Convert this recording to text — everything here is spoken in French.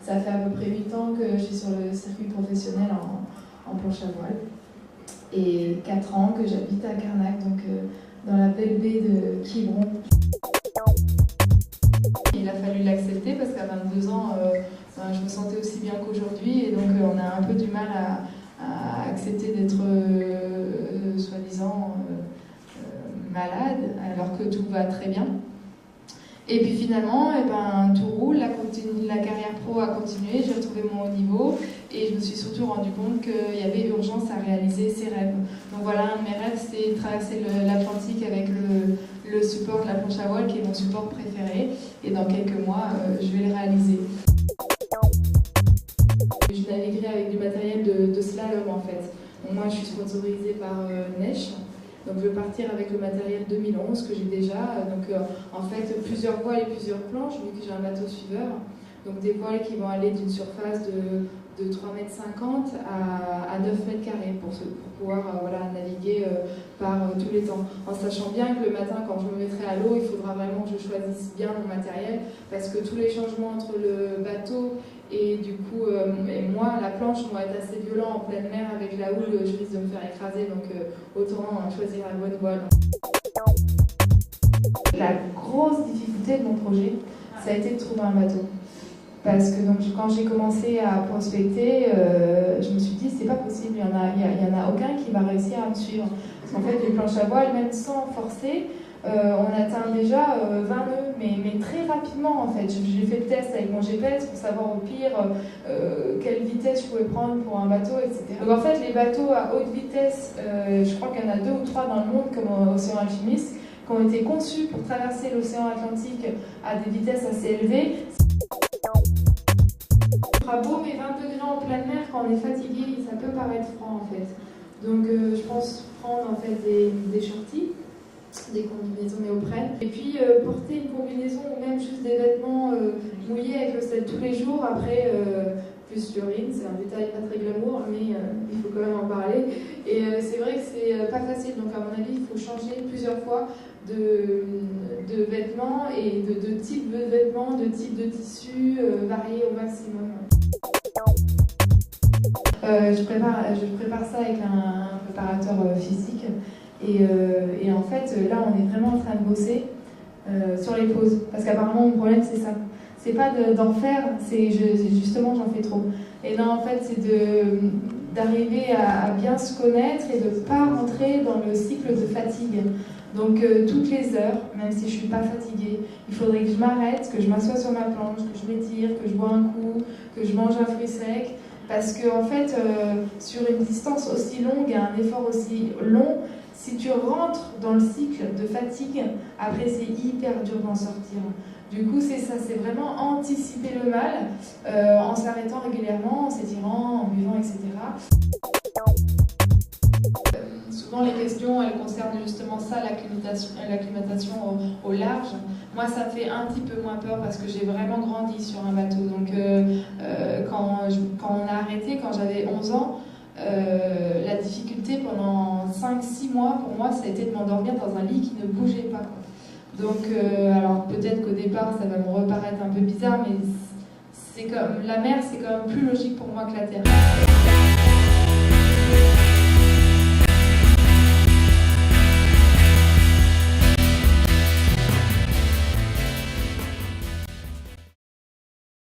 Ça fait à peu près 8 ans que je suis sur le circuit professionnel en planche à voile. Et 4 ans que j'habite à Carnac, donc dans la belle baie de Quiberon. Il a fallu l'accepter parce qu'à 22 ans, je me sentais aussi bien qu'aujourd'hui. Et donc on a un peu du mal à accepter d'être soi-disant malade alors que tout va très bien. Et puis finalement, tout roule, la carrière pro a continué, j'ai retrouvé mon haut niveau et je me suis surtout rendu compte qu'il y avait urgence à réaliser ses rêves. Donc voilà, un de mes rêves, c'est traverser l'Atlantique avec le support de la planche à voile qui est mon support préféré. Et dans quelques mois, je vais le réaliser. Je naviguerai avec du matériel de slalom en fait. Donc moi, je suis sponsorisée par Neige. Donc je vais partir avec le matériel 2011 que j'ai déjà. Donc en fait plusieurs voiles et plusieurs planches vu que j'ai un bateau suiveur. Donc des voiles qui vont aller d'une surface de 3,50 m à 9 m² pour pouvoir naviguer par tous les temps. En sachant bien que le matin quand je me mettrai à l'eau, il faudra vraiment que je choisisse bien mon matériel parce que tous les changements entre le bateau et du coup, et moi, la planche vont être assez violents en pleine mer avec la houle, je risque de me faire écraser, donc autant choisir la bonne voile. La grosse difficulté de mon projet, ça a été de trouver un bateau. Parce que donc, quand j'ai commencé à prospecter, je me suis dit, c'est pas possible, il y en a aucun qui va réussir à me suivre. Parce qu'en fait, les planches à voile, même sans forcer, on atteint déjà 20 nœuds, mais très rapidement en fait. J'ai fait le test avec mon GPS pour savoir au pire quelle vitesse je pouvais prendre pour un bateau, etc. Donc en fait, les bateaux à haute vitesse, je crois qu'il y en a 2 ou 3 dans le monde, comme Océan Alchimiste, qui ont été conçus pour traverser l'océan Atlantique à des vitesses assez élevées. Il fera beau, mais 20 degrés en pleine mer, quand on est fatigué, ça peut paraître froid en fait. Donc je pense prendre en fait des shorties, des combinaisons néoprène, et puis porter une combinaison ou même juste des vêtements mouillés avec le sel tous les jours, après plus l'urine, c'est un détail pas très glamour, mais il faut quand même en parler. Et c'est vrai que c'est pas facile, donc à mon avis il faut changer plusieurs fois de vêtements et de type de vêtements, de type de tissu, variés au maximum. Je prépare ça avec un préparateur physique. Et en fait, là, on est vraiment en train de bosser sur les pauses. Parce qu'apparemment, mon problème, c'est ça. C'est pas d'en faire, c'est justement, j'en fais trop. Et là, en fait, c'est d'arriver à bien se connaître et de ne pas rentrer dans le cycle de fatigue. Donc, toutes les heures, même si je ne suis pas fatiguée, il faudrait que je m'arrête, que je m'assoie sur ma planche, que je m'étire, que je bois un coup, que je mange un fruit sec. Parce que, en fait, sur une distance aussi longue et un effort aussi long, si tu rentres dans le cycle de fatigue, après c'est hyper dur d'en sortir. Du coup, c'est ça, c'est vraiment anticiper le mal en s'arrêtant régulièrement, en s'étirant, en buvant, etc. Souvent les questions, elles concernent justement ça, l'acclimatation au large. Moi, ça me fait un petit peu moins peur parce que j'ai vraiment grandi sur un bateau. Donc, quand on a arrêté, quand j'avais 11 ans, la difficulté pendant 5-6 mois, pour moi, ça a été de m'endormir dans un lit qui ne bougeait pas. Donc, alors peut-être qu'au départ, ça va me reparaître un peu bizarre, mais c'est comme, la mer, c'est quand même plus logique pour moi que la terre.